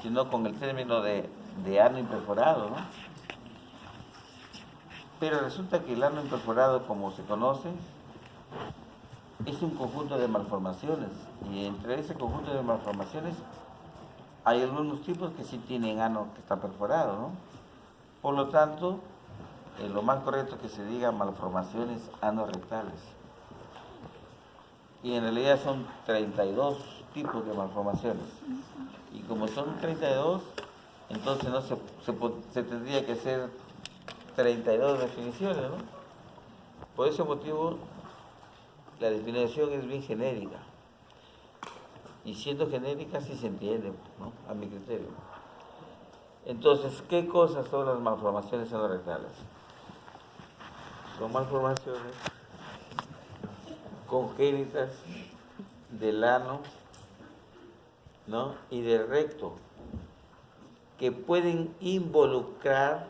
sino con el término de ano imperforado, ¿no? Pero resulta que el ano imperforado, como se conoce, es un conjunto de malformaciones, y entre ese conjunto de malformaciones hay algunos tipos que sí tienen ano que está perforado, ¿no? Por lo tanto, lo más correcto es que se diga malformaciones anorrectales. Y en realidad son 32 tipos de malformaciones. Y como son 32, entonces no se tendría que hacer 32 definiciones, ¿no? Por ese motivo, la definición es bien genérica. Y siendo genérica sí se entiende, ¿no? A mi criterio. Entonces, ¿qué cosas son las malformaciones anorrectales? Son malformaciones congénitas del ano, ¿no? Y del recto, que pueden involucrar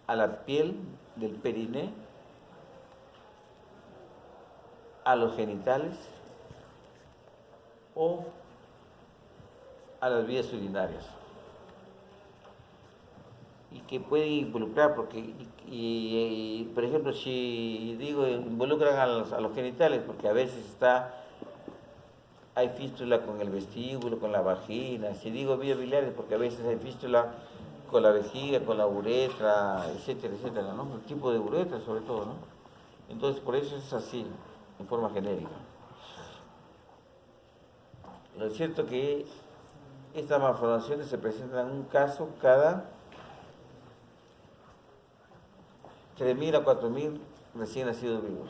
a la piel del periné, a los genitales o a las vías urinarias. Y que pueden involucrar, porque, por ejemplo, si digo involucran a los genitales, porque a veces hay fístula con el vestíbulo, con la vagina. Si digo vías biliares, porque a veces hay fístula con la vejiga, con la uretra, etcétera, etcétera, ¿no? El tipo de uretra sobre todo, ¿no? Entonces, por eso es así, en forma genérica. Lo cierto que estas malformaciones se presentan en un caso cada 3.000 a 4.000 recién nacidos vivos.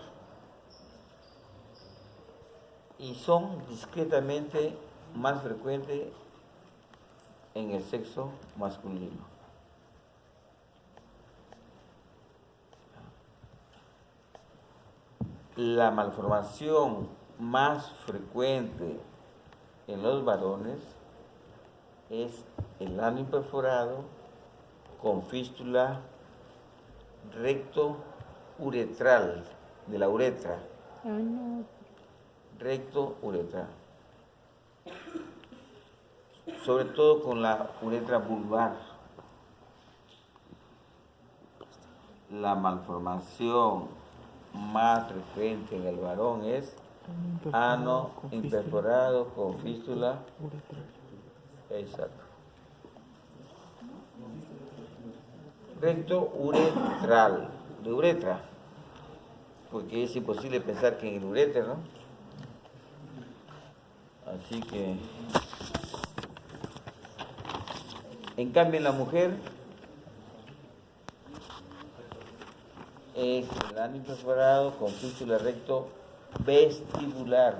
Y son discretamente más frecuentes en el sexo masculino. La malformación más frecuente en los varones es el ano imperforado con fístula recto uretral, de la uretra. Recto uretral. Sobre todo con la uretra vulvar. La malformación más frecuente en el varón es ano imperforado con fístula. Exacto. Recto uretral, de uretra, porque es imposible pensar que en el uretra, ¿no? Así que, en cambio, en la mujer es el ano imperforado con fístula recto vestibular,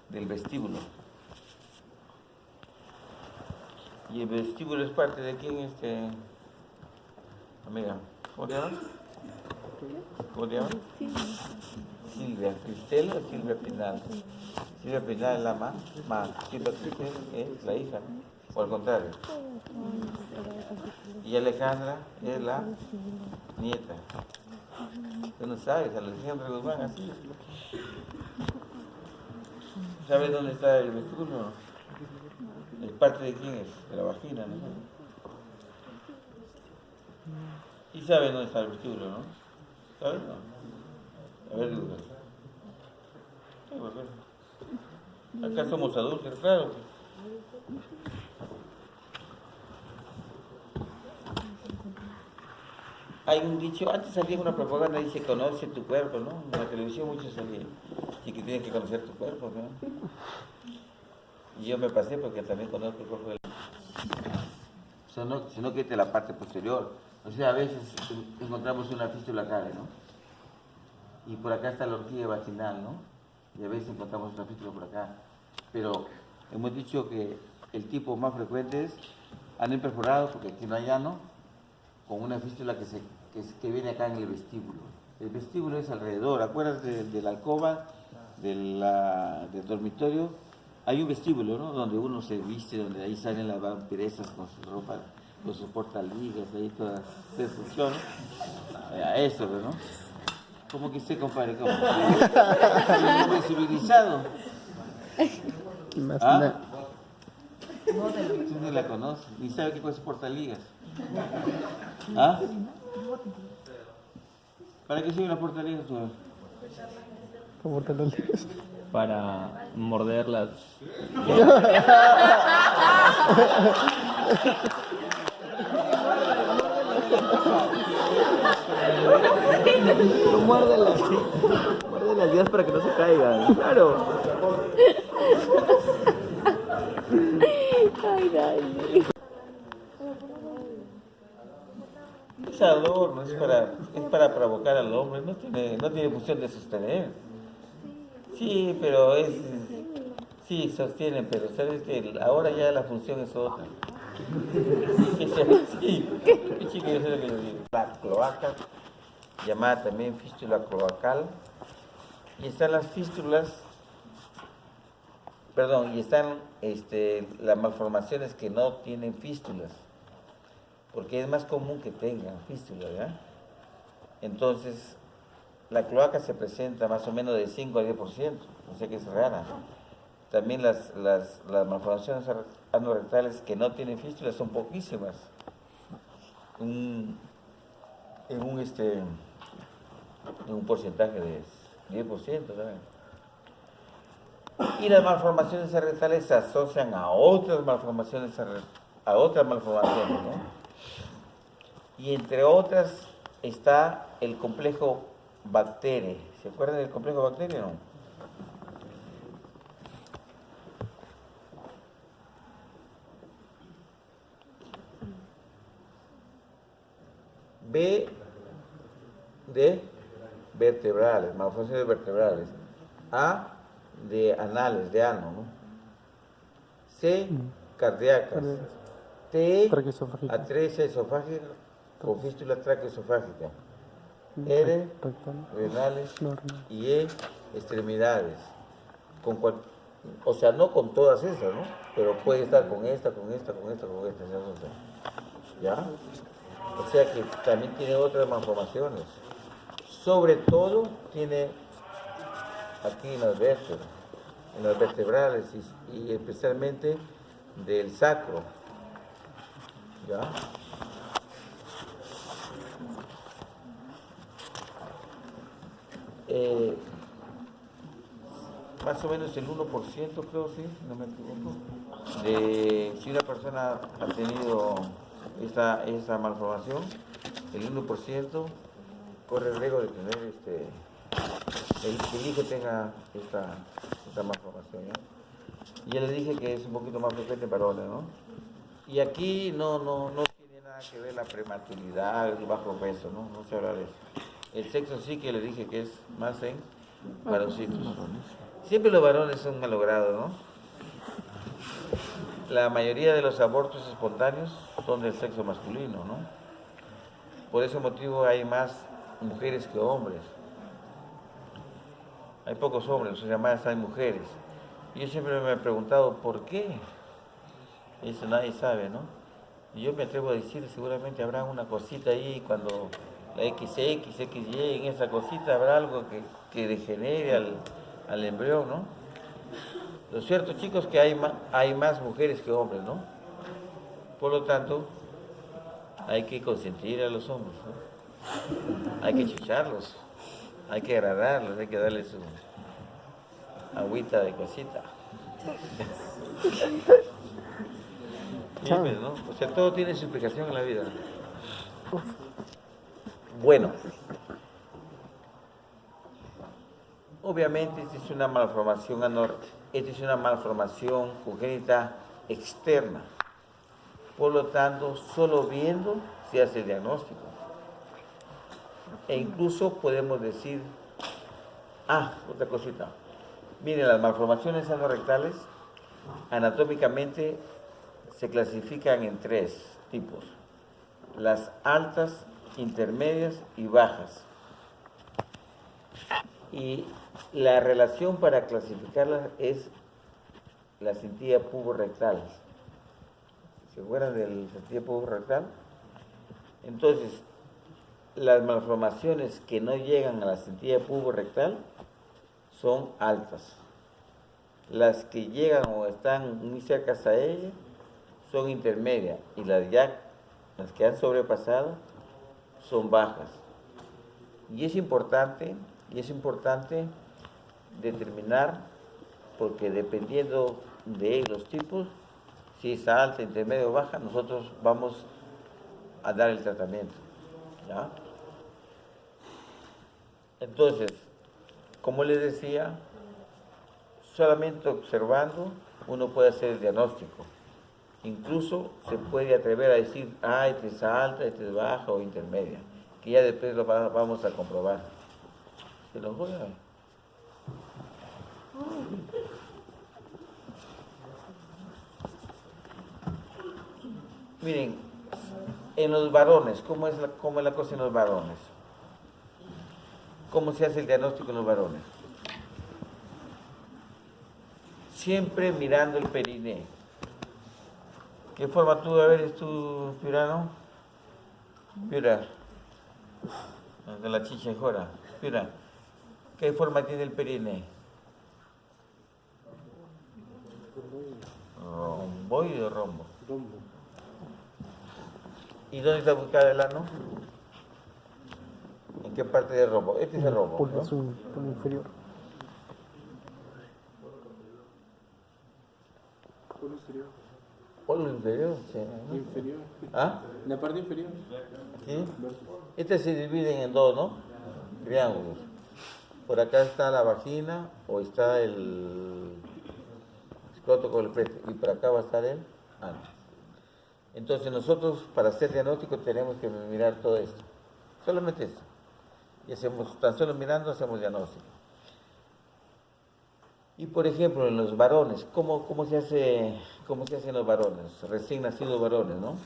del vestíbulo. ¿Y el vestíbulo es parte de quién, amiga? ¿Cómo te llamas? ¿Cómo te llamas? Silvia. ¿Cristela o Silvia Pinal? Silvia Pinal es la mamá, Silvia Cristel es la hija, o al contrario. Y Alejandra es la nieta. Tú no sabes, Alejandra Guzmán, así. ¿Sabes dónde está el vestíbulo? ¿Es parte de quién es? De la vagina, ¿no? Y sabes dónde está el vestíbulo, ¿no? ¿Sabes? No. A ver, dibuja. Acá somos adultos, claro. Hay un dicho, antes salía una propaganda, dice, conoce tu cuerpo, ¿no? En la televisión mucho salía. Y que tienes que conocer tu cuerpo, ¿no? Y yo me pasé porque también conozco el cuerpo del... O sea, no, sino que es la parte posterior. O sea, a veces encontramos una fístula acá, ¿no? Y por acá está la orquídea vaginal, ¿no? Y a veces encontramos una fístula por acá. Pero hemos dicho que el tipo más frecuente es ano imperforado, porque aquí no hay ano, con una fístula que viene acá en el vestíbulo. El vestíbulo es alrededor, acuérdate de la alcoba, del dormitorio, hay un vestíbulo, ¿no? Donde uno se viste, donde ahí salen las vampiresas con su ropa, con sus portaligas, ahí todas se funcionan. A eso, ¿no? ¿Cómo que se compare? ¿Cómo? civilizado. Más ¿Ah? nada. Tú ni la conoces, ni sabe qué cosa es portaligas. ¿Ah? ¿Para qué sirven las portaligas tú? ¿Cómo te lo dices? Para morderlas. Muérdela. Muerde las vías para que no se caigan. Claro. Es adorno, es para provocar al hombre, no tiene función de sostener. Sí, pero sí, sostiene, pero sabes que ahora ya la función es otra. Sí, chico, yo sé lo que le digo. La cloaca, llamada también fístula cloacal, y están las fístulas, perdón, y están las malformaciones que no tienen fístulas, porque es más común que tengan fístulas, ¿verdad? Entonces, la cloaca se presenta más o menos de 5 a 10%, o sea que es rara. También las malformaciones anorrectales que no tienen fístulas son poquísimas. En un porcentaje de 10%, ¿sabes? Y las malformaciones rectales se asocian a otras malformaciones, ¿no? Y entre otras está el complejo bacterio. ¿Se acuerdan del complejo bacterio o no? B de vertebrales, malformaciones vertebrales. A de anales, de ano, ¿no? C, cardíacas. T, Traqueoesofágica. atresia esofágica o fístula traqueoesofágica. R, renales. No, renal. Y E, extremidades. O sea, no con todas esas, ¿no? Pero puede estar con esta. ¿Ya? O sea que también tiene otras malformaciones. Sobre todo tiene aquí en las vértebras, en las vertebrales y especialmente del sacro. ¿Ya? Más o menos el 1%, creo, sí, no me equivoco, si una persona ha tenido esta malformación, el 1% corre el riesgo de tener el hijo tenga esta malformación, ¿ya? Ya le dije que es un poquito más frecuente en varones, ¿no? Y aquí no tiene nada que ver la prematuridad, el bajo peso, ¿no? No se habla de eso. El sexo sí que le dije que es más en varoncitos. Siempre los varones son malogrados, ¿no? La mayoría de los abortos espontáneos son del sexo masculino, ¿no? Por ese motivo hay más mujeres que hombres. Hay pocos hombres, o sea, más hay mujeres. Y yo siempre me he preguntado, ¿por qué? Eso nadie sabe, ¿no? Y yo me atrevo a decir, seguramente habrá una cosita ahí cuando la XX, XY, en esa cosita habrá algo que degenere al embrión, ¿no? Lo cierto, chicos, que hay más mujeres que hombres, ¿no? Por lo tanto, hay que consentir a los hombres, ¿no? Hay que chucharlos, hay que agradarlos, hay que darles su agüita de cosita. Siempre, ¿no? O sea, todo tiene su explicación en la vida. Bueno, obviamente esta es una malformación congénita externa. Por lo tanto, solo viendo se hace el diagnóstico. E incluso podemos decir, otra cosita. Miren, las malformaciones anorrectales anatómicamente se clasifican en 3 tipos: las altas, intermedias y bajas. Y la relación para clasificarlas es la cintilla puborectal. ¿Se acuerdan de la cintilla puborectal? Entonces, las malformaciones que no llegan a la cintilla puborectal son altas. Las que llegan o están muy cerca a ella son intermedias y las que han sobrepasado son bajas. Y es importante determinar, porque dependiendo de los tipos, si es alta, intermedia o baja, nosotros vamos a dar el tratamiento, ¿ya? Entonces, como les decía, solamente observando uno puede hacer el diagnóstico. Incluso se puede atrever a decir, esta es alta, esta es baja o intermedia, que ya después lo vamos a comprobar. Se los voy a... Miren, en los varones, ¿cómo es la cosa en los varones? ¿Cómo se hace el diagnóstico en los varones? Siempre mirando el periné. ¿Qué forma tú, a ver, es tu Piurano? Piura. De la chicha jora. Piura. ¿Qué forma tiene el periné? ¿Romboide o rombo? Rombo. ¿Y dónde está ubicado el ano? ¿En qué parte del rombo? Este es el rombo, Por ¿no? su polo inferior. Polo exterior. Polo inferior, sí. Inferior. ¿Ah? La parte inferior. ¿Sí? Estas se dividen en dos, ¿no? Triángulos. Por acá está la vagina o está el escroto con el preto. Y por acá va a estar el ano. Entonces nosotros para hacer diagnóstico tenemos que mirar todo esto. Solamente esto. Y hacemos, tan solo mirando hacemos diagnóstico. Y por ejemplo en los varones, ¿cómo se hace en los varones? Recién nacidos varones, ¿no?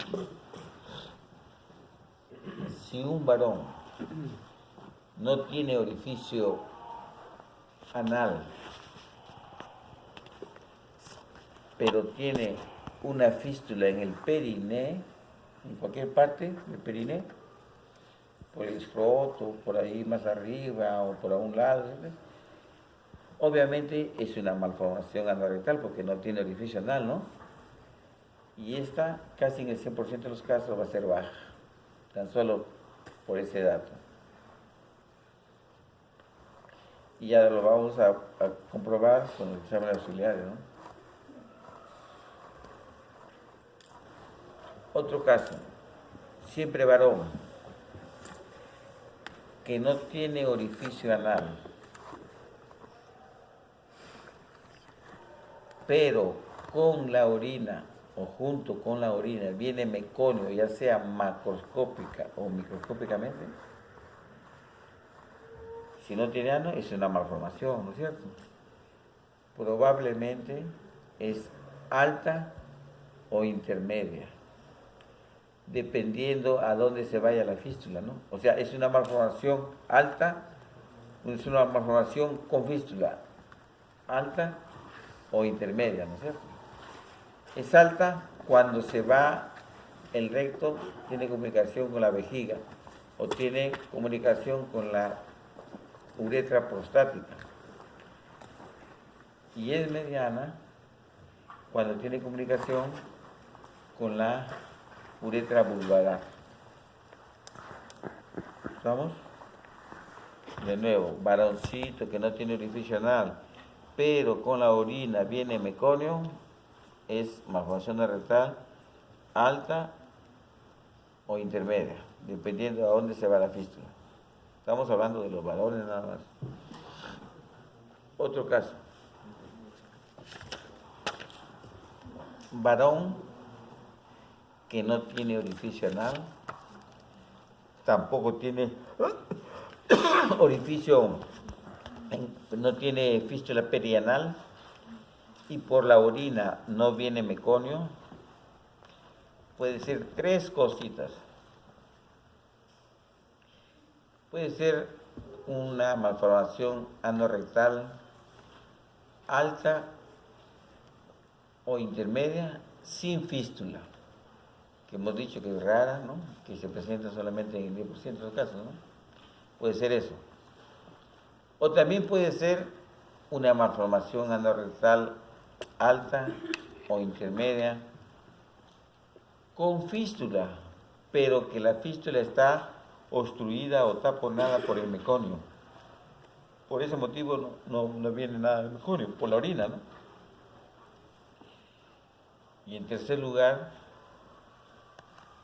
Si un varón no tiene orificio anal, pero tiene una fístula en el periné, en cualquier parte del periné, por el escroto, por ahí más arriba o por a un lado, ¿sí? Obviamente es una malformación anorrectal porque no tiene orificio anal, ¿no? Y esta casi en el 100% de los casos va a ser baja, tan solo por ese dato. Y ya lo vamos a comprobar con los exámenes auxiliares, ¿no? Otro caso, siempre varón, que no tiene orificio anal, pero con la orina o junto con la orina viene meconio, ya sea macroscópica o microscópicamente, si no tiene ano es una malformación, ¿no es cierto? Probablemente es alta o intermedia, dependiendo a dónde se vaya la fístula, ¿no? O sea, es una malformación alta, es una malformación con fístula, alta o intermedia, ¿no es cierto? Es alta cuando se va el recto, tiene comunicación con la vejiga o tiene comunicación con la uretra prostática. Y es mediana cuando tiene comunicación con la uretra vulvar. ¿Estamos? De nuevo, varoncito que no tiene orificio anal, pero con la orina viene meconio, es malformación rectal alta o intermedia, dependiendo a dónde se va la fístula. Estamos hablando de los varones nada más. Otro caso. Varón que no tiene orificio anal, tampoco tiene orificio, no tiene fístula perianal y por la orina no viene meconio, puede ser tres cositas. Puede ser una malformación anorrectal alta o intermedia sin fístula, que hemos dicho que es rara, ¿no? Que se presenta solamente en el 10% de los casos, ¿no? Puede ser eso. O también puede ser una malformación anorrectal alta o intermedia con fístula, pero que la fístula está obstruida o taponada por el meconio. Por ese motivo no viene nada del meconio, por la orina, ¿no? Y en tercer lugar,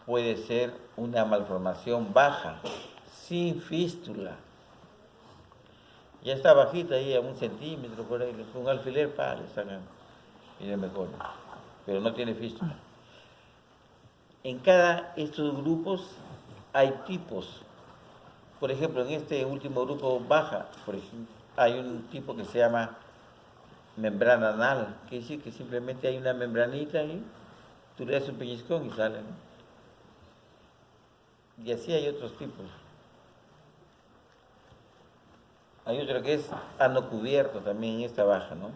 puede ser una malformación baja, sin fístula. Ya está bajita ahí a 1 centímetro, por ahí, con un alfiler, le sacan y el meconio, pero no tiene fístula. En cada estos grupos hay tipos. Por ejemplo, en este último grupo baja, por ejemplo, hay un tipo que se llama membrana anal, que es decir que simplemente hay una membranita ahí, tú le das un pellizcón y sale, ¿no? Y así hay otros tipos. Hay otro que es ano cubierto también en esta baja, ¿no?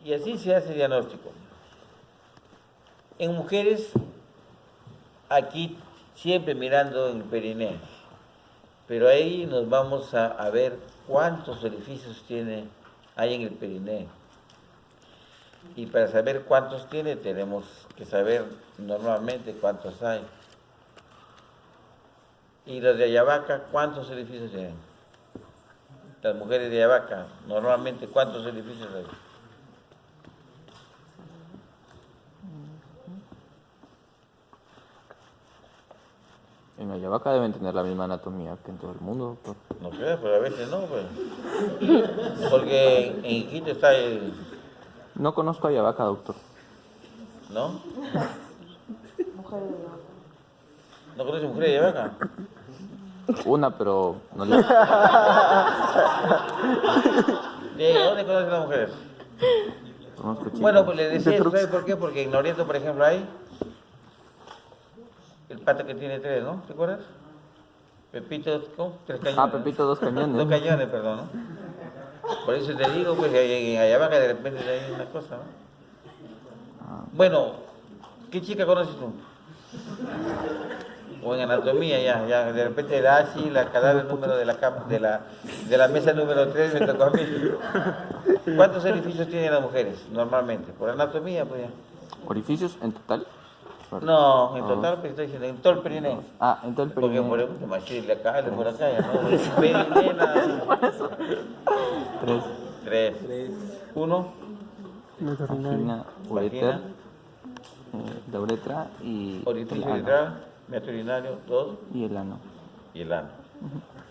Y así se hace diagnóstico. En mujeres, aquí siempre mirando en el perineo, pero ahí nos vamos a ver cuántos orificios hay en el perineo. Y para saber cuántos tiene, tenemos que saber normalmente cuántos hay. Y los de Ayabaca, ¿cuántos orificios tienen? Las mujeres de Ayabaca, normalmente, ¿cuántos orificios hay? En Ayabaca deben tener la misma anatomía que en todo el mundo, doctor. No sé, pero a veces no, pues. Porque en Iquitos está el... No conozco Ayabaca, doctor. ¿No? ¿No conoces mujeres de Ayabaca? Una, pero no le... Diego, ¿dónde conoces a las mujeres? Conozco chicas. Bueno, pues le decía, ¿sabes por qué? Porque en Oriente, por ejemplo, hay el pata que tiene 3, ¿no? ¿Te acuerdas? Pepito, ¿cómo? 3 cañones. Ah, Pepito, 2 cañones. 2 cañones, perdón, ¿no? Por eso te digo, pues, en Ayabaca de repente hay una cosa, ¿no? Bueno, ¿qué chica conoces tú? O en anatomía, ya, de repente da así la cadáver número de la mesa número 3 me tocó a mí. ¿Cuántos orificios tienen las mujeres normalmente? Por anatomía, pues ya. ¿Orificios en total? No, en total, pues estoy diciendo, en todo el perineo. Ah, en todo el Porque perineo. por ejemplo, machirle acá, le por acá, ya, ¿no? El perineo, nada. 3. 3. 1. Vagina, uretra, la uretra y Orificio el ano. uretral, meato urinario, 2. Y el ano. Y el ano.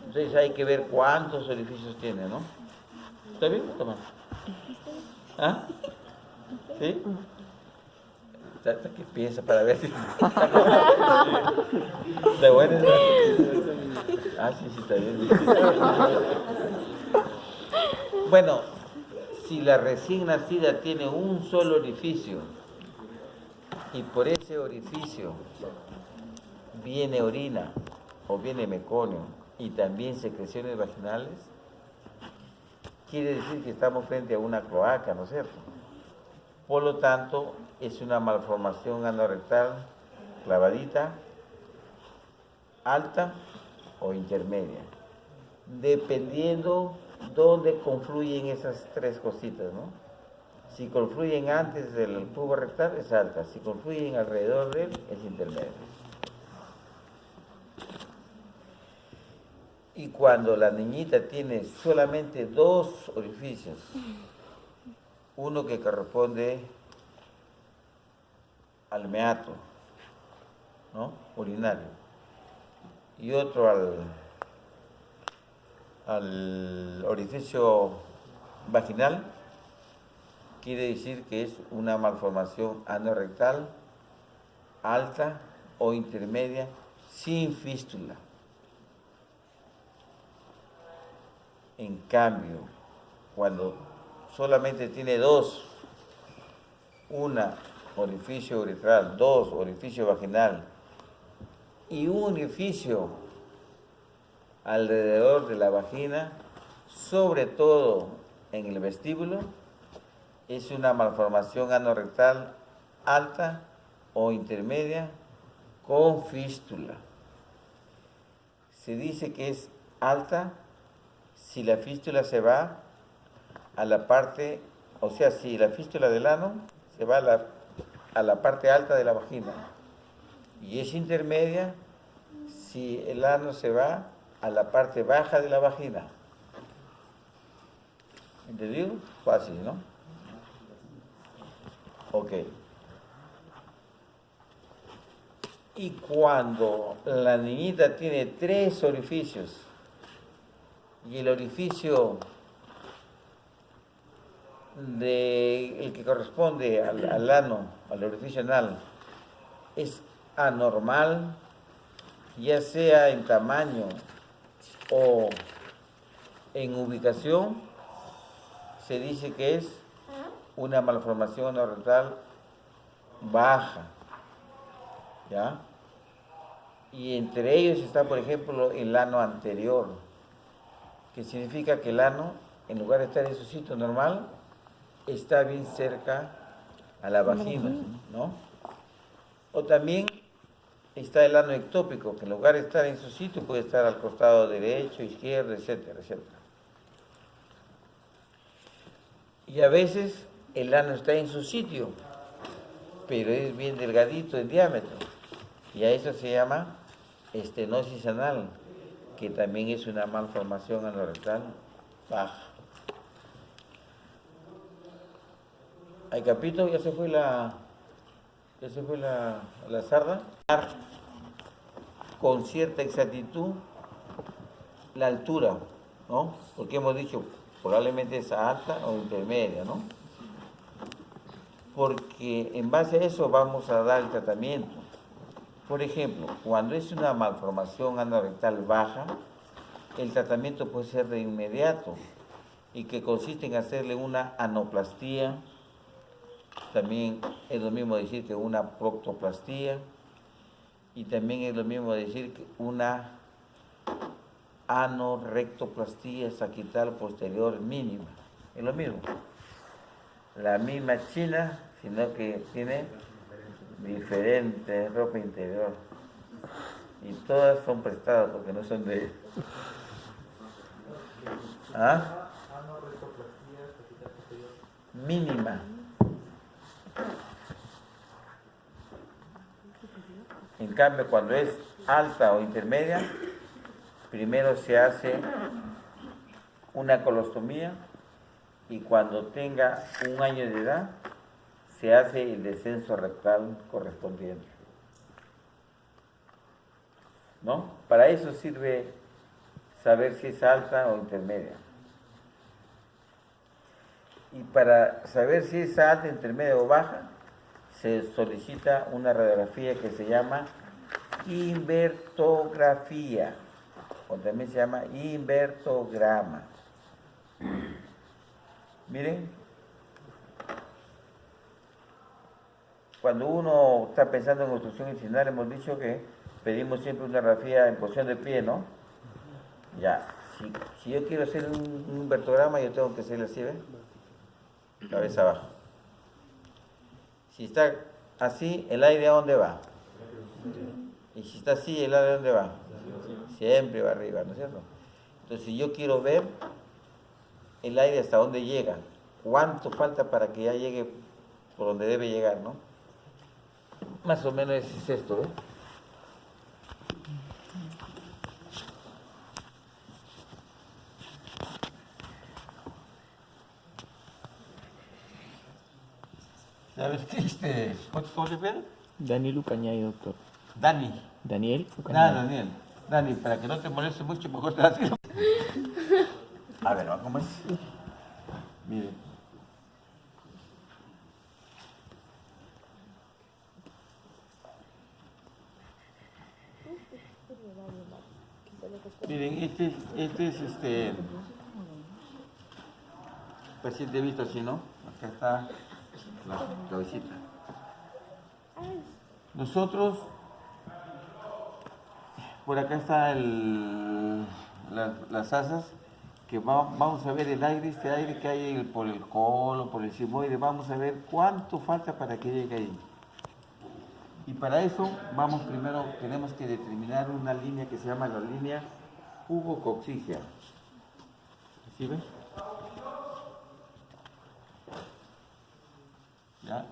Entonces hay que ver cuántos orificios tiene, ¿no? ¿Está bien? Toma. ¿Ah? ¿Sí? Hasta que piensa para ver si... ¿Está bueno? Ah, sí, está bien. Bueno, si la recién nacida tiene un solo orificio y por ese orificio viene orina o viene meconio y también secreciones vaginales, quiere decir que estamos frente a una cloaca, ¿no es cierto? Por lo tanto, es una malformación anorrectal clavadita, alta o intermedia, dependiendo dónde confluyen esas 3 cositas, ¿no? Si confluyen antes del tubo rectal, es alta. Si confluyen alrededor de él, es intermedia. Y cuando la niñita tiene solamente 2 orificios, uno que corresponde al meato, ¿no? Urinario, y otro al orificio vaginal, quiere decir que es una malformación anorrectal alta o intermedia sin fístula. En cambio, cuando solamente tiene 2, una orificio uretral, 2 orificio vaginal y un orificio alrededor de la vagina, sobre todo en el vestíbulo, es una malformación anorrectal alta o intermedia con fístula. Se dice que es alta si la fístula se va a la parte, o sea, si la fístula del ano se va a la parte alta de la vagina y es intermedia, si el ano se va a la parte baja de la vagina. ¿Entendido? Fácil, ¿no? Ok. Y cuando la niñita tiene 3 orificios y el orificio el que corresponde al ano, al orificio anal, es anormal, ya sea en tamaño o en ubicación, se dice que es una malformación anorrectal baja, ¿ya? Y entre ellos está, por ejemplo, el ano anterior, que significa que el ano, en lugar de estar en su sitio normal, está bien cerca a la vagina, ¿no? O también está el ano ectópico, que en lugar de estar en su sitio puede estar al costado derecho, izquierdo, etcétera, etcétera. Y a veces el ano está en su sitio, pero es bien delgadito en diámetro. Y a eso se llama estenosis anal, que también es una malformación anorrectal baja. ¿Hay capítulo? ¿Ya se fue la sarda? Con cierta exactitud la altura, ¿no? Porque hemos dicho probablemente es alta o intermedia, ¿no? Porque en base a eso vamos a dar el tratamiento. Por ejemplo, cuando es una malformación anorrectal baja, el tratamiento puede ser de inmediato y que consiste en hacerle una anoplastía. También es lo mismo decir que una proctoplastía, y también es lo mismo decir que una anorrectoplastía sagital posterior mínima. Es lo mismo. La misma China, sino que tiene diferente ropa interior. Y todas son prestadas porque no son de ella. ¿Ah? Mínima. En cambio, cuando es alta o intermedia, primero se hace una colostomía y cuando tenga 1 año de edad, se hace el descenso rectal correspondiente. ¿No? Para eso sirve saber si es alta o intermedia. Y para saber si es alta, intermedia o baja, se solicita una radiografía que se llama invertografía, o también se llama invertograma. Miren, cuando uno está pensando en obstrucción intestinal, hemos dicho que pedimos siempre una radiografía en posición de pie, ¿no? Ya, si yo quiero hacer un invertograma, yo tengo que hacerle así, ¿ven? Cabeza abajo. Si está así, ¿el aire a dónde va? Y si está así, ¿el aire a dónde va? Siempre va arriba, ¿no es cierto? Entonces, si yo quiero ver el aire hasta dónde llega, cuánto falta para que ya llegue por donde debe llegar, ¿no? Más o menos es esto, ¿eh? ¿Sabes qué? ¿Cómo se llama? Daniel Ucañay, doctor. Dani. Daniel Ucañay. Daniel. Dani, para que no te moleste mucho, mejor te la tiro. A ver, ¿cómo es? Mire. Miren, este es paciente visto así, ¿no? Acá está la cabecita. Nosotros, por acá está las asas, que vamos a ver el aire, este aire que hay por el colon, por el sigmoide, vamos a ver cuánto falta para que llegue ahí. Y para eso, tenemos que determinar una línea que se llama la línea jugococcígea. ¿Sí ves?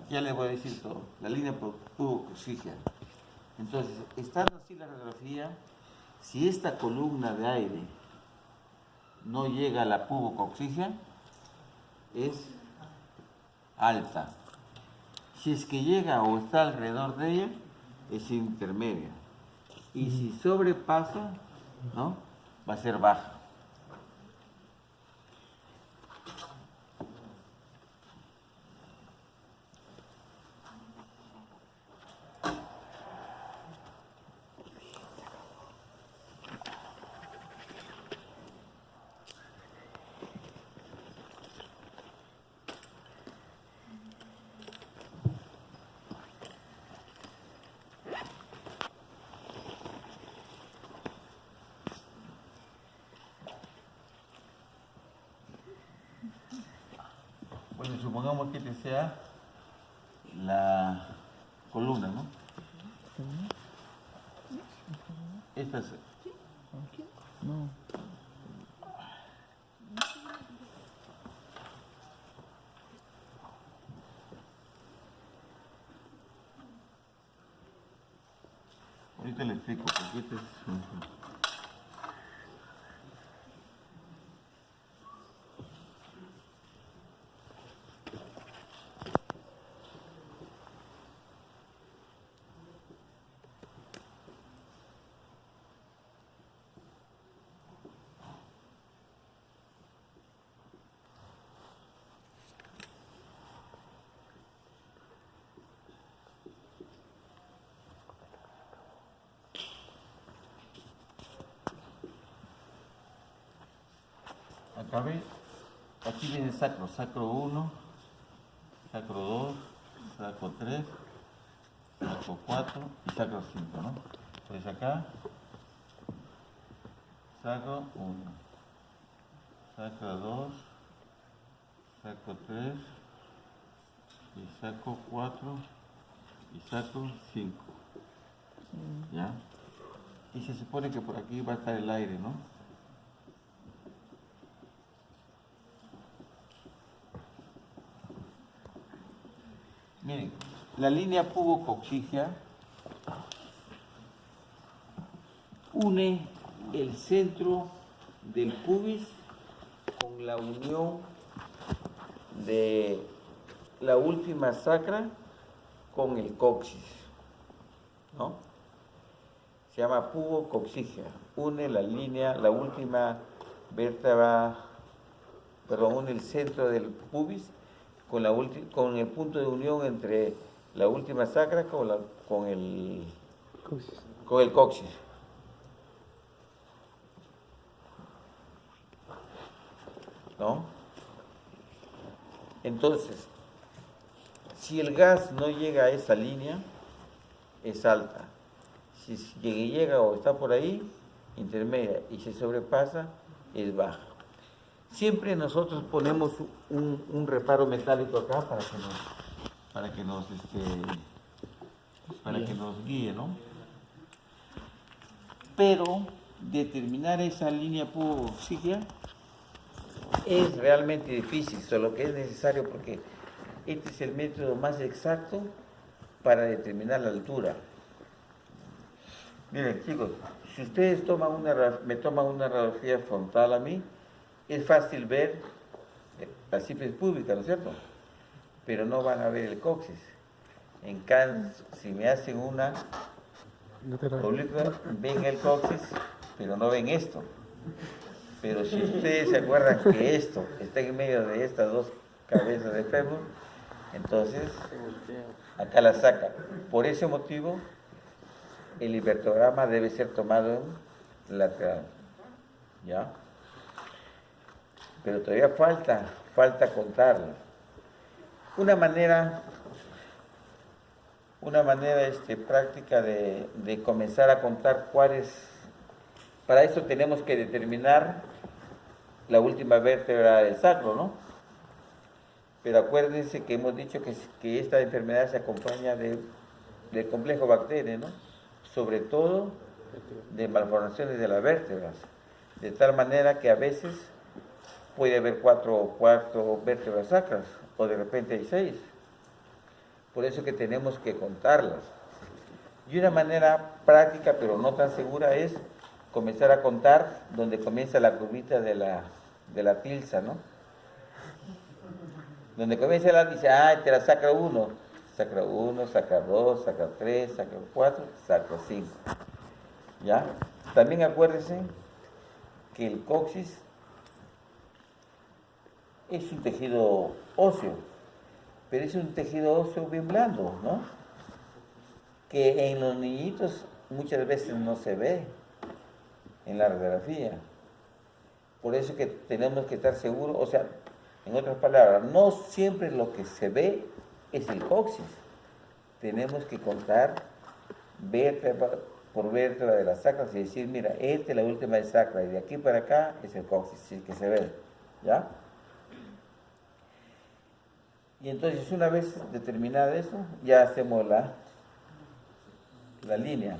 Ya le voy a decir todo. La línea pubococcígea. Entonces, estando así la radiografía, si esta columna de aire no llega a la pubococcígea, es alta. Si es que llega o está alrededor de ella, es intermedia. Y si sobrepasa, ¿no? Va a ser baja. Bueno, supongamos que este sea la columna, ¿no? Esta es... No. Ahorita le explico, porque este es... Acá ve, aquí viene el sacro, sacro 1, sacro 2, sacro 3, sacro 4 y sacro 5, ¿no? Pues acá, sacro 1, sacro 2, sacro 3, y sacro 4 y sacro 5, ¿ya? Y se supone que por aquí va a estar el aire, ¿no? Miren, la línea pubococcígea une el centro del pubis con la unión de la última sacra con el coxis, ¿no? Se llama pubococcígea. Une la línea, la última vértebra, perdón, une el centro del pubis con el punto de unión entre la última sacra con el coxis. ¿No? Entonces, si el gas no llega a esa línea, es alta. Si llega o está por ahí, intermedia. Y si sobrepasa, es baja. Siempre nosotros ponemos un reparo metálico acá para que nos guíe, ¿no? Pero determinar esa línea pubococcígea es realmente difícil, solo que es necesario porque este es el método más exacto para determinar la altura. Miren, chicos, si ustedes me toman una radiografía frontal a mí, es fácil ver la sífilis púbica, ¿no es cierto? Pero no van a ver el coxis. En cambio, si me hacen una oblicuo, ven el coxis, pero no ven esto. Pero si ustedes se acuerdan que esto está en medio de estas dos cabezas de fémur, entonces acá la saca. Por ese motivo, el hipertograma debe ser tomado en lateral. ¿Ya? Pero todavía falta contarlo. Una manera práctica de comenzar a contar cuáles. Para eso tenemos que determinar la última vértebra del sacro, ¿no? Pero acuérdense que hemos dicho que esta enfermedad se acompaña del complejo bacterio, ¿no? Sobre todo de malformaciones de las vértebras, de tal manera que a veces puede haber cuatro vértebras sacras, o de repente hay 6. Por eso que tenemos que contarlas. Y una manera práctica, pero no tan segura, es comenzar a contar donde comienza la curvita de la tilsa, ¿no? Donde comienza dice, te la sacra 1, sacra 1, sacra 2, sacra 3, sacra 4, sacra 5. ¿Ya? También acuérdense que el coxis es un tejido óseo, pero es un tejido óseo bien blando, ¿no? Que en los niñitos muchas veces no se ve en la radiografía. Por eso que tenemos que estar seguros, o sea, en otras palabras, no siempre lo que se ve es el coxis. Tenemos que contar vértebra por vértebra de las sacras y decir, mira, esta es la última de sacra y de aquí para acá es el coxis, sí, que se ve, ¿ya? Y entonces una vez determinada eso, ya hacemos la línea,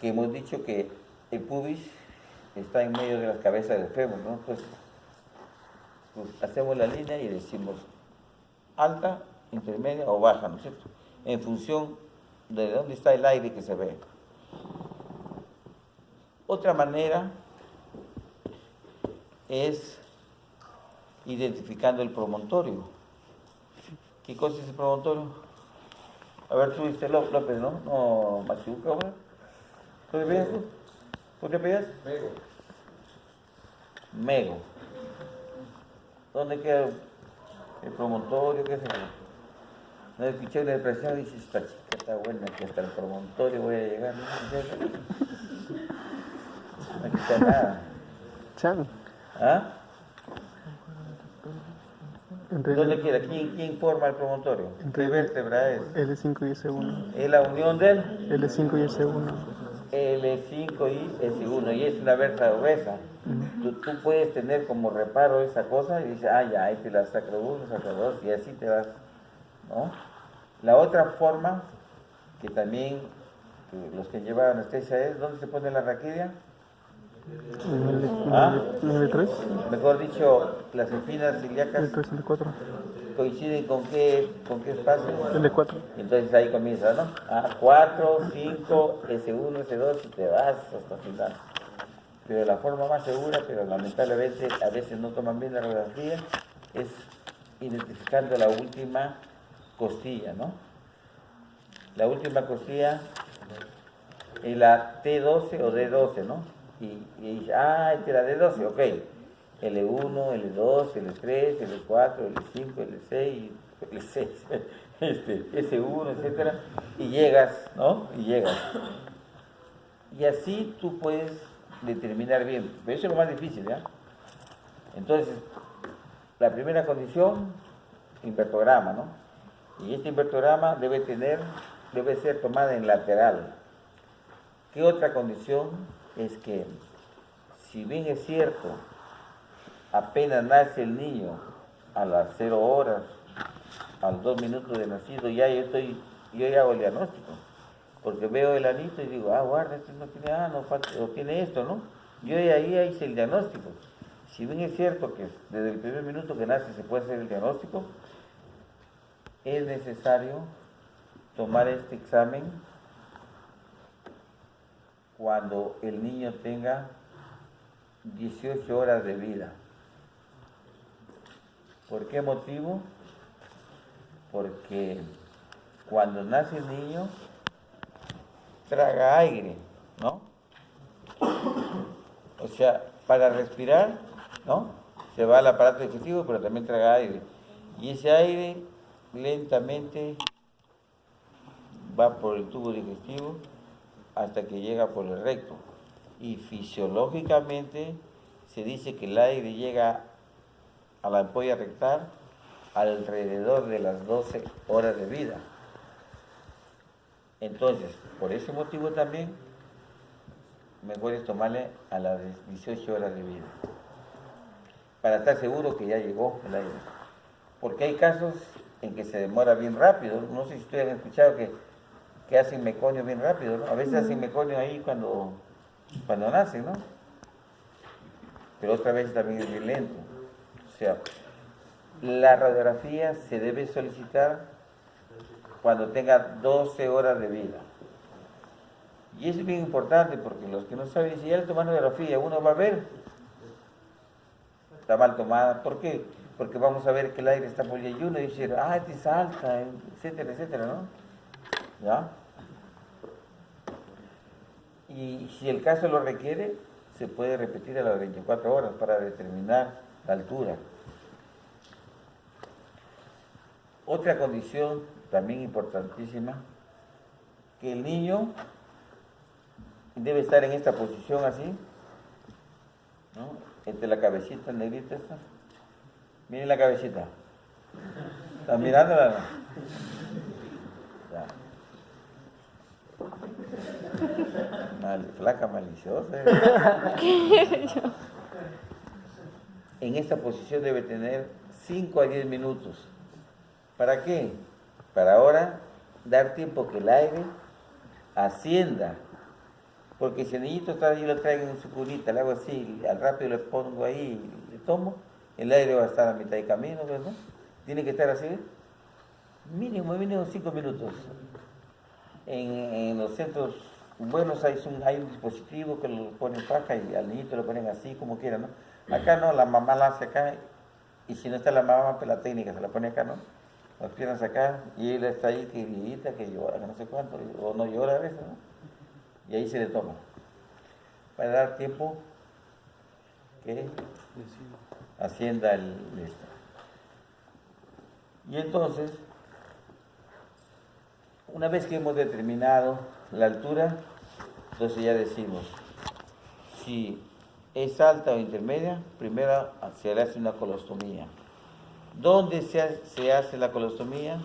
que hemos dicho que el pubis está en medio de las cabezas del fémur, ¿no? Pues hacemos la línea y decimos alta, intermedia o baja, ¿no es cierto? En función de dónde está el aire que se ve. Otra manera es identificando el promontorio. ¿Qué cosa es el promontorio? A ver, tú dices López, ¿no? No, Machuca, ¿no? ¿Tú te pillas tú? ¿Tú te pillas? Mego. Mego. ¿Dónde queda el promontorio? ¿Qué es eso? No escuché una expresión y dice, esta chica está buena, que hasta el promontorio voy a llegar. No escuché nada. Chan. ¿Ah? Entre ¿Dónde queda? ¿Quién forma el promontorio? ¿Qué vértebra es? L5 y S1. ¿Es la unión del L5 y S1. L5 y S1? Y es una vértebra obesa. Tú puedes tener como reparo esa cosa y dices, ya, ahí te la sacra 1, sacra 2, y así te vas, ¿no? La otra forma, que también los que llevan anestesia es, ¿dónde se pone la raquidia? En L3. Mejor dicho, las espinas ilíacas L3, L4. coinciden con qué espacio. L4. Entonces ahí comienza, ¿no? 4, 5, S1, S2 y te vas hasta el final. Pero la forma más segura, pero lamentablemente a veces no toman bien la radiografía, es identificando la última costilla, ¿no? La última costilla es la T12 o D12, ¿no? Y dice, esta es la D12, ok. L1, L2, L3, L4, L5, L6, L6, S1, etcétera, y llegas, ¿no? Y llegas. Y así tú puedes determinar bien, pero eso es lo más difícil, ¿ya? Entonces, la primera condición, invertograma, ¿no? Y este invertograma debe ser tomada en lateral. ¿Qué otra condición? Es que, si bien es cierto, apenas nace el niño, a las 0 horas, a los 2 minutos de nacido, yo ya hago el diagnóstico. Porque veo el anito y digo, guarda, este no tiene, no falta, o tiene esto, ¿no? Yo ahí hice el diagnóstico. Si bien es cierto que desde el primer minuto que nace se puede hacer el diagnóstico, es necesario tomar este examen cuando el niño tenga 18 horas de vida. ¿Por qué motivo? Porque cuando nace el niño, traga aire, ¿no? O sea, para respirar, ¿no? Se va al aparato digestivo, pero también traga aire. Y ese aire lentamente va por el tubo digestivo hasta que llega por el recto. Y fisiológicamente se dice que el aire llega a la ampolla rectal alrededor de las 12 horas de vida. Entonces, por ese motivo también, mejor es tomarle a las 18 horas de vida, para estar seguro que ya llegó el aire. Porque hay casos en que se demora bien rápido. No sé si ustedes han escuchado que hacen meconio bien rápido, ¿no? A veces hacen meconio ahí cuando nacen, ¿no? Pero otra vez también es bien lento. O sea, la radiografía se debe solicitar cuando tenga 12 horas de vida. Y eso es bien importante porque los que no saben, si ya le toman radiografía, uno va a ver, está mal tomada. ¿Por qué? Porque vamos a ver que el aire está por ahí y uno dice, te salta, etcétera, etcétera, ¿no? ¿Ya? Y si el caso lo requiere, se puede repetir a las 24 horas para determinar la altura. Otra condición también importantísima, que el niño debe estar en esta posición así, ¿no? Entre la cabecita negrita esta. Miren la cabecita. ¿Están mirándola? Ya. Flaca maliciosa. En esta posición debe tener 5 a 10 minutos. ¿Para qué? Para ahora dar tiempo que el aire ascienda. Porque si el niñito está ahí, lo traigo en su cunita, le hago así, al rápido le pongo ahí, le tomo, el aire va a estar a mitad de camino, ¿verdad? Tiene que estar así, mínimo 5 minutos. En los centros buenos hay un dispositivo que lo ponen faja y al niñito lo ponen así como quieran, ¿no? Acá no, la mamá la hace acá y si no está la mamá, pues la técnica se la pone acá, ¿no? Las piernas acá y él está ahí que grita, que llora, que no sé cuánto, o no llora a veces, ¿no? Y ahí se le toma, para dar tiempo que ascienda el esto. Y entonces, una vez que hemos determinado la altura, entonces ya decimos, si es alta o intermedia, primero se le hace una colostomía. ¿Dónde se hace la colostomía?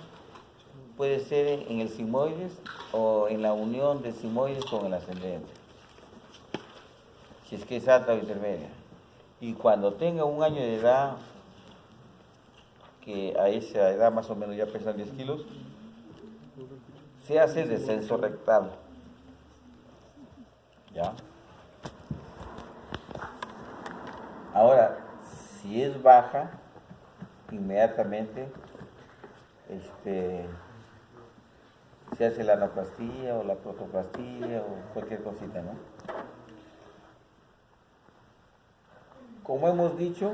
Puede ser en el sigmoides o en la unión del sigmoides con el ascendente, si es que es alta o intermedia. Y cuando tenga 1 año de edad, que a esa edad más o menos ya pesan 10 kilos, se hace el descenso rectal. ¿Ya? Ahora, si es baja, inmediatamente se hace la anoplastía o la protoplastía o cualquier cosita, ¿no? Como hemos dicho,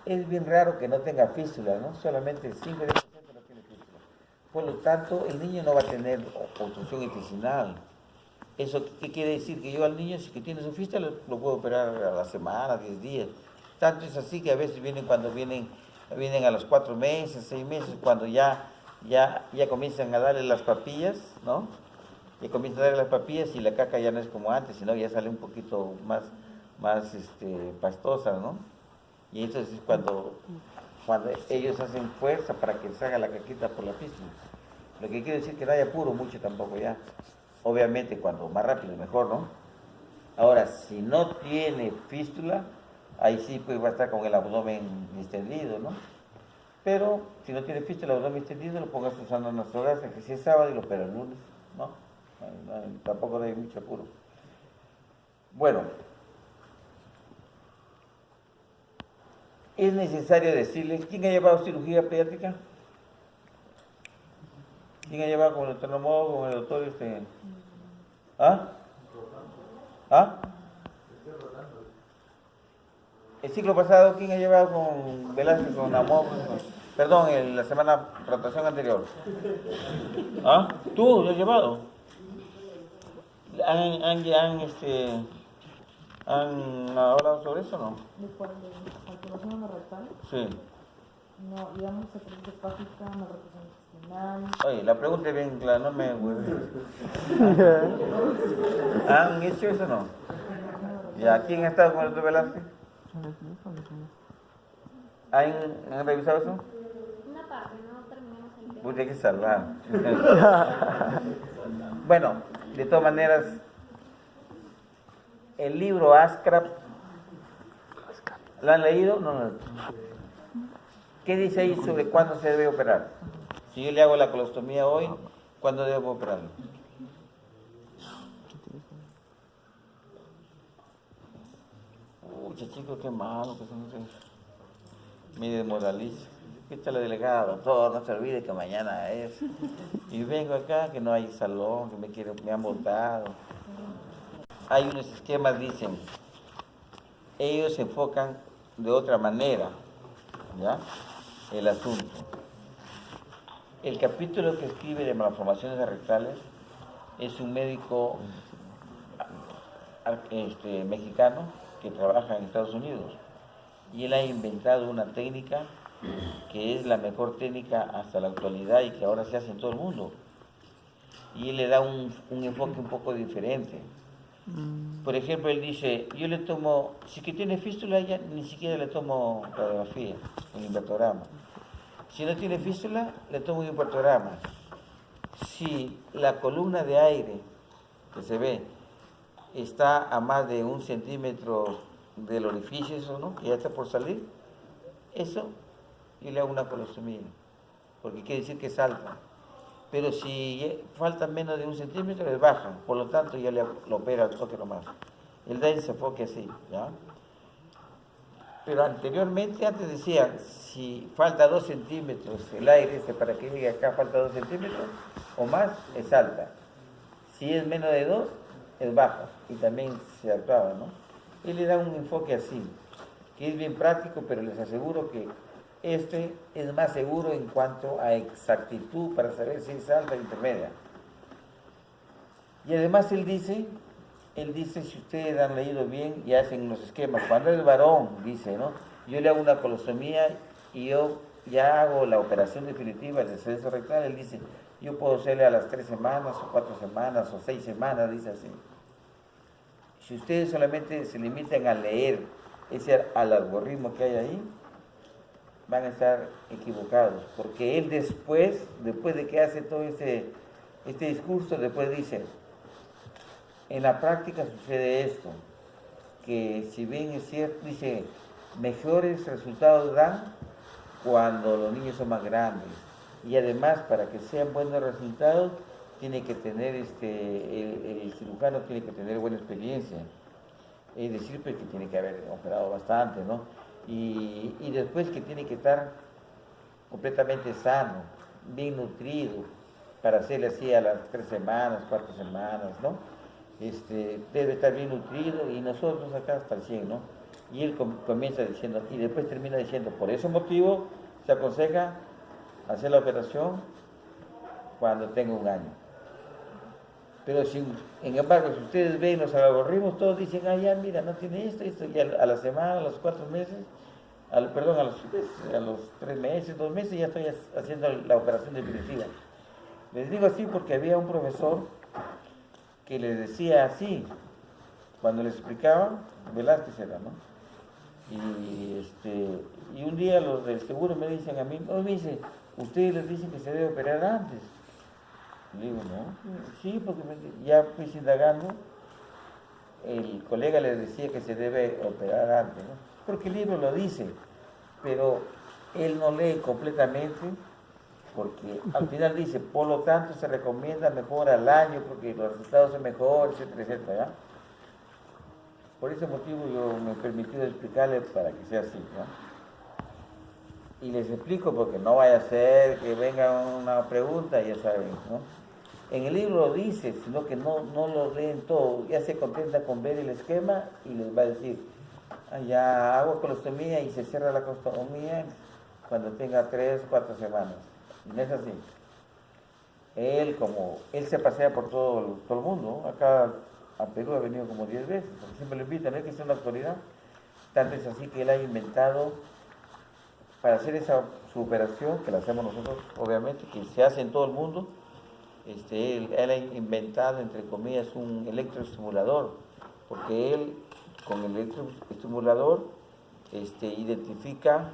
es bien raro que no tenga fístula, ¿no? Solamente el 5 o 10% no tiene fístula. Por lo tanto, el niño no va a tener obstrucción intestinal. ¿Eso qué quiere decir? Que yo al niño, si que tiene su fístula, lo puedo operar a la semana, 10 días. Tanto es así que a veces vienen a los 4 meses, 6 meses, cuando ya comienzan a darle las papillas, ¿no? Ya comienzan a darle las papillas y la caca ya no es como antes, sino ya sale un poquito más pastosa, ¿no? Y entonces es cuando ellos hacen fuerza para que se haga la caquita por la fístula. Lo que quiere decir que no haya apuro mucho tampoco ya. Obviamente cuando más rápido mejor, ¿no? Ahora, si no tiene fístula, ahí sí pues va a estar con el abdomen distendido, ¿no? Pero si no tiene fístula, el abdomen extendido, lo pongas usando nuestro gas, que si es sábado y lo opera el lunes, ¿no? Tampoco no hay mucho apuro. Bueno, es necesario decirle, ¿quién ha llevado cirugía pediátrica? ¿Quién ha llevado con el doctor Nomodo, con el doctor ¿Ah? ¿Ah? El ciclo pasado, ¿quién ha llevado con Velázquez, con Amor? Perdón, en la rotación anterior. ¿Ah? ¿Tú lo has llevado? ¿Han hablado sobre eso o no? ¿De cuál? ¿De calculación anorrectal? Sí. No, digamos secreción hepática, malrotación intestinal. Oye, la pregunta es bien clara, no me ¿Han hecho eso o no? ¿Ya quién ha estado con el doctor Velázquez? ¿Han revisado eso? Una parte, no terminamos el tema. Pues hay que salvar. Bueno, de todas maneras, el libro ASCRAP, ¿lo han leído? No. ¿Qué dice ahí sobre cuándo se debe operar? Si yo le hago la colostomía hoy, ¿cuándo debo operarlo? Pucha, chicos, qué malo que son ustedes. me desmoraliza. Aquí está la delegada, doctor, no se olvide que mañana es. Y vengo acá, que no hay salón, que me han votado. Hay unos esquemas, dicen, ellos se enfocan de otra manera, ¿ya? El asunto. El capítulo que escribe de malformaciones rectales es un médico mexicano que trabaja en Estados Unidos y él ha inventado una técnica que es la mejor técnica hasta la actualidad y que ahora se hace en todo el mundo, y él le da un enfoque un poco diferente. Por ejemplo, él dice, yo le tomo, si que tiene fístula, ya ni siquiera le tomo radiografía, un invertograma. Si no tiene fístula, le tomo un invertograma. Si la columna de aire que se ve está a más de 1 centímetro del orificio, eso, ¿no?, que ya está por salir, eso yo le hago una colostomía, porque quiere decir que salta. Pero si falta menos de 1 centímetro, le baja, por lo tanto ya lo opera al toque nomás. Él da ese enfoque así, ¿ya? Pero anteriormente, antes decían, si falta 2 centímetros el aire, para que llegue acá falta 2 centímetros o más, es alta. Si es menos de 2, es baja. Y también se actuaba, ¿no? Él le da un enfoque así, que es bien práctico, pero les aseguro que este es más seguro en cuanto a exactitud para saber si es alta o intermedia. Y además él dice, si ustedes han leído bien y hacen los esquemas, cuando es varón, dice, ¿no?, yo le hago una colostomía y yo ya hago la operación definitiva del descenso rectal, él dice, yo puedo hacerle a las 3 semanas, o 4 semanas, o 6 semanas, dice así. Si ustedes solamente se limitan a leer ese algoritmo que hay ahí, van a estar equivocados, porque él después de que hace todo este discurso, después dice, en la práctica sucede esto, que si bien es cierto, dice, mejores resultados dan cuando los niños son más grandes, y además para que sean buenos resultados, tiene que tener el cirujano tiene que tener buena experiencia, es decir, pues que tiene que haber operado bastante, ¿no? Y después que tiene que estar completamente sano, bien nutrido, para hacerle así a las 3 semanas, 4 semanas, ¿no? Debe estar bien nutrido, y nosotros acá hasta el 100, ¿no? Y él comienza diciendo, y después termina diciendo, por ese motivo se aconseja hacer la operación cuando tenga 1 año. Pero sin embargo, si ustedes ven los algoritmos, todos dicen, ya mira, no tiene esto, y a la semana, a los 4 meses, a los 3 meses, 2 meses, ya estoy haciendo la operación definitiva. Les digo así porque había un profesor que les decía así, cuando les explicaba, Velázquez era, ¿no? Y un día los del seguro me dicen a mí, me dice, ustedes les dicen que se debe operar antes. Le digo, no, sí, porque ya fui indagando, el colega les decía que se debe operar antes, ¿no? Porque el libro lo dice, pero él no lee completamente, porque al final dice, por lo tanto se recomienda mejor al año, porque los resultados son mejores, etcétera, etcétera, ¿ya? Por ese motivo yo me he permitido explicarles para que sea así, ¿no? Y les explico porque no vaya a ser que venga una pregunta, ya saben, ¿no? En el libro lo dice, sino que no lo leen todo, ya se contenta con ver el esquema y les va a decir, ya hago colostomía y se cierra la colostomía cuando tenga 3, 4 semanas. Y no es así. Él se pasea por todo el mundo, acá a Perú ha venido como 10 veces, porque siempre lo invitan, no es que sea una autoridad. Tanto es así que él ha inventado, para hacer su operación, que la hacemos nosotros, obviamente, que se hace en todo el mundo, él ha inventado, entre comillas, un electroestimulador, porque él, con el electroestimulador, identifica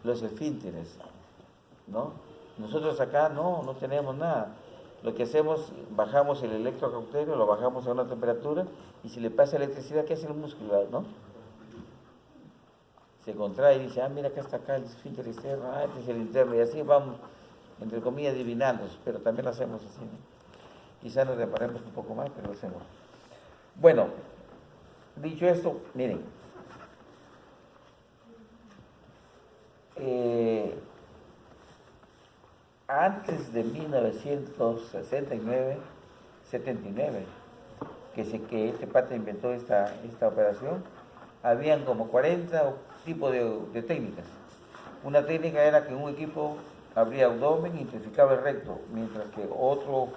los esfínteres, ¿no? Nosotros acá no tenemos nada. Lo que hacemos, bajamos el electrocauterio, lo bajamos a una temperatura, y si le pasa electricidad, ¿qué hace el músculo, no? Se contrae y dice, mira, acá el esfínter externo, este es el interno, y así vamos, entre comillas, adivinando, pero también lo hacemos así, ¿no? Quizás nos reparemos un poco más, pero lo hacemos. Bueno, dicho esto, miren, antes de 1969, 79, que este pata inventó esta operación, habían como 40 tipos de técnicas. Una técnica era que un equipo abría abdomen e intensificaba el recto, mientras que otro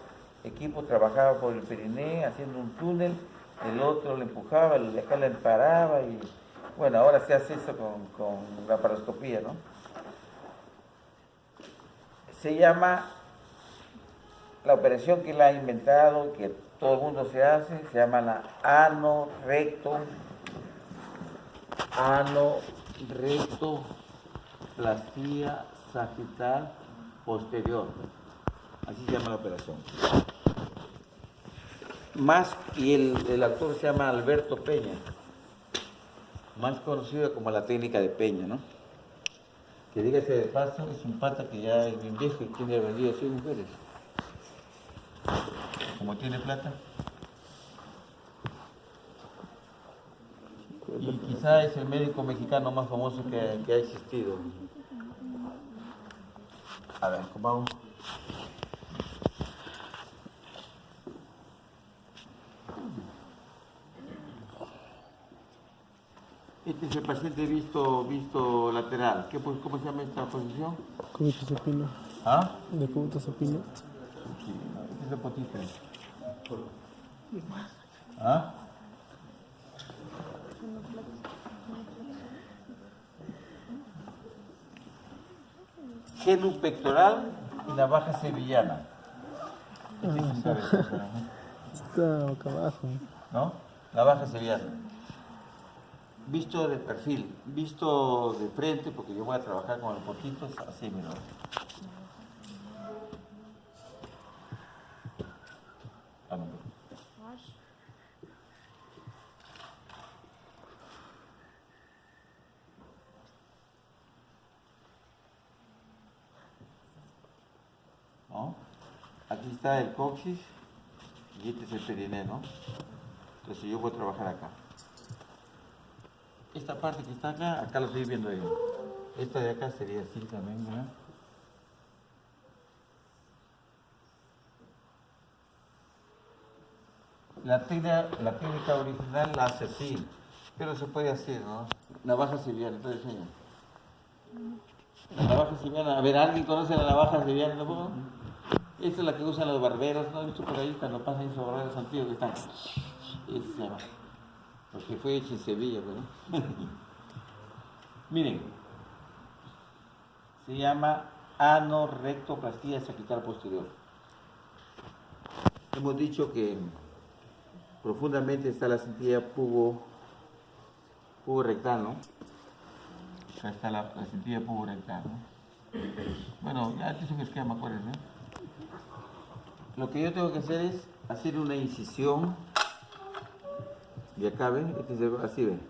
equipo trabajaba por el periné haciendo un túnel, el otro le empujaba, el de acá le paraba y bueno, ahora se hace eso con la paroscopía, ¿no? Se llama, la operación que la ha inventado, que todo el mundo se hace, se llama la anorectoplastía sagital posterior. Así se llama la operación. Y el autor se llama Alberto Peña, más conocido como la técnica de Peña, ¿no? Que dígase de paso, es un pata que ya es bien viejo y tiene vendido 100 mujeres. Como tiene plata. Y quizá es el médico mexicano más famoso que ha existido. A ver, ¿cómo vamos? Este es el paciente visto lateral. ¿Cómo se llama esta posición? Cúbito supino. ¿Ah? De cúbito supino. Sí, este es el potito. ¿Ah? Genupectoral y navaja sevillana. Este es un cabezón, Está boca abajo. ¿no? Navaja sevillana. Visto de perfil, visto de frente, porque yo voy a trabajar con el potito, es así, mira. ¿No? Aquí está el coxis y este es el periné, ¿no? Entonces yo voy a trabajar acá. Esta parte que está acá la estoy viendo yo. Esta de acá sería así también, ¿verdad? La técnica original la hace así, pero se puede hacer, ¿no? Navaja sevillana, entonces enseño. La navaja sevillana, a ver, ¿alguien conoce la navaja sevillana tampoco? Esta es la que usan los barberos, ¿no? He visto por ahí cuando pasan esos barberos antiguos que están. Esa se llama. Porque fue hecho en Sevilla, ¿no? Miren, se llama anorectoplastía sagital posterior. Hemos dicho que profundamente está la cintilla pubo-rectal, ¿no? Acá está la cintilla pubo-rectal, ¿no? Bueno, ya te hice un esquema, acuérdense, ¿no? Lo que yo tengo que hacer es hacer una incisión. Y acá, ¿ven? Este es así, ¿ven?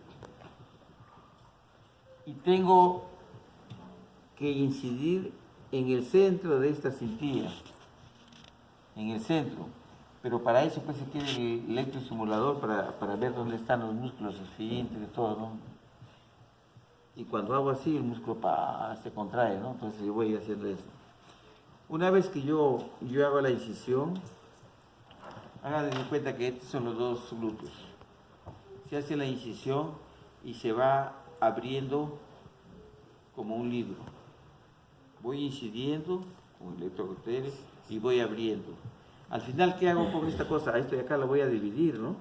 Y tengo que incidir en el centro de esta cintilla. En el centro. Pero para eso pues se quiere el electroestimulador para ver dónde están los músculos, esfínteres, todo, ¿no? Y cuando hago así, el músculo se contrae, ¿no? Entonces yo voy haciendo eso. Una vez que yo hago la incisión, hagan de cuenta que estos son los dos glúteos. Se hace la incisión y se va abriendo como un libro. Voy incidiendo con el electrocauterio y voy abriendo. Al final, ¿qué hago con esta cosa? A esto de acá lo voy a dividir, ¿no?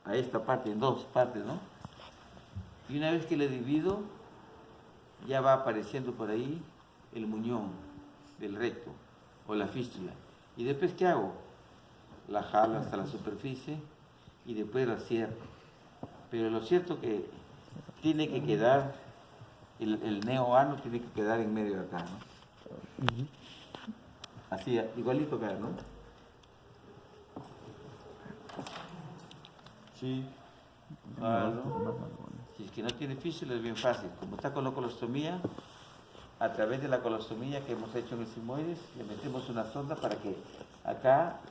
A esta parte, en dos partes, ¿no? Y una vez que le divido, ya va apareciendo por ahí el muñón del recto o la fístula. ¿Y después qué hago? La jalo hasta la superficie y después la cierro. Pero lo cierto que tiene que quedar, el neoano tiene que quedar en medio de acá, ¿no? Así, igualito acá, ¿no? Sí. Si es que no tiene fístula es bien fácil. Como está con la colostomía, a través de la colostomía que hemos hecho en el sigmoides, le metemos una sonda para que acá,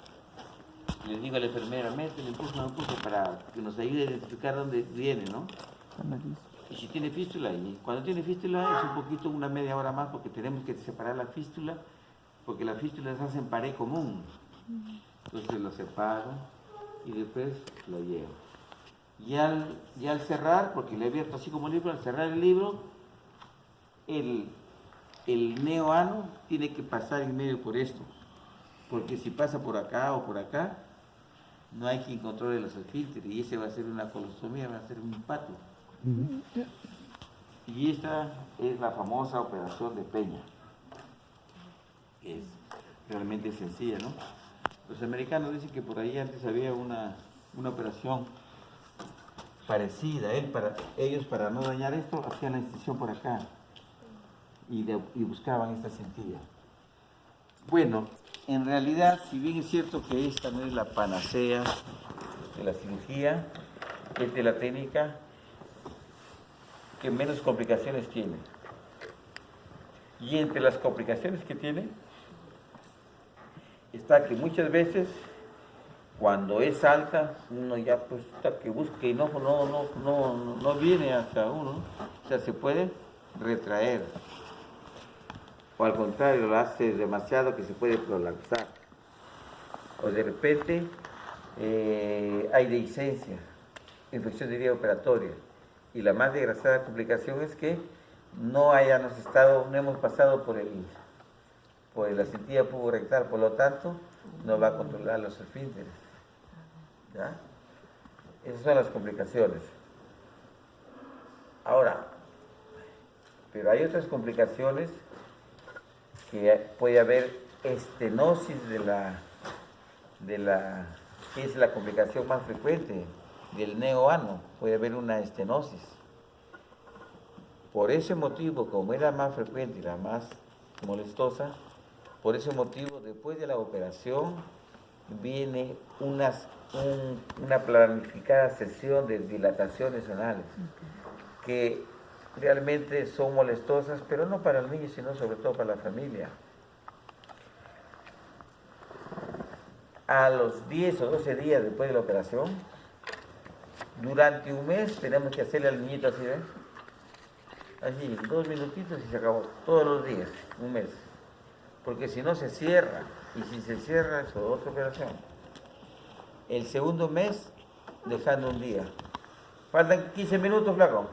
les digo a la enfermera, métele, impulso, para que nos ayude a identificar dónde viene, ¿no? Y si tiene fístula, y cuando tiene fístula es un poquito, una media hora más, porque tenemos que separar la fístula, porque la fístula se hace en pared común. Entonces lo separo y después lo llevo. Y al cerrar, porque le he abierto así como libro, al cerrar el libro, el neoano tiene que pasar en medio por esto, porque si pasa por acá o por acá, no hay quien controle los esfínteres, y ese va a ser una colostomía, va a ser un pato. Y esta es la famosa operación de Peña. Es realmente sencilla, ¿no? Los americanos dicen que por ahí antes había una operación parecida. Ellos, para no dañar esto, hacían la incisión por acá y buscaban esta cintilla. Bueno, en realidad, si bien es cierto que esta no es la panacea de la cirugía, es de la técnica que menos complicaciones tiene. Y entre las complicaciones que tiene está que muchas veces cuando es alta, uno ya pues está que busca y no viene hacia uno, o sea, se puede retraer. O al contrario, lo hace demasiado que se puede prolapsar. O de repente hay dehiscencia, infección de vía operatoria. Y la más desgraciada complicación es que no hemos pasado por la cintilla puborectal, por lo tanto, no va a controlar los esfínteres. ¿Ya? Esas son las complicaciones. Ahora, pero hay otras complicaciones que puede haber estenosis que es la complicación más frecuente del neoano, puede haber una estenosis. Por ese motivo, como es la más frecuente y la más molestosa, por ese motivo, después de la operación, viene una planificada sesión de dilataciones anales, que realmente son molestosas, pero no para el niño, sino sobre todo para la familia. A los 10 o 12 días después de la operación, durante un mes tenemos que hacerle al niñito así, ¿ven? Así, 2 minutitos y se acabó, todos los días, un mes. Porque si no se cierra, y si se cierra es otra operación. El segundo mes, dejando un día. Faltan 15 minutos, flaco.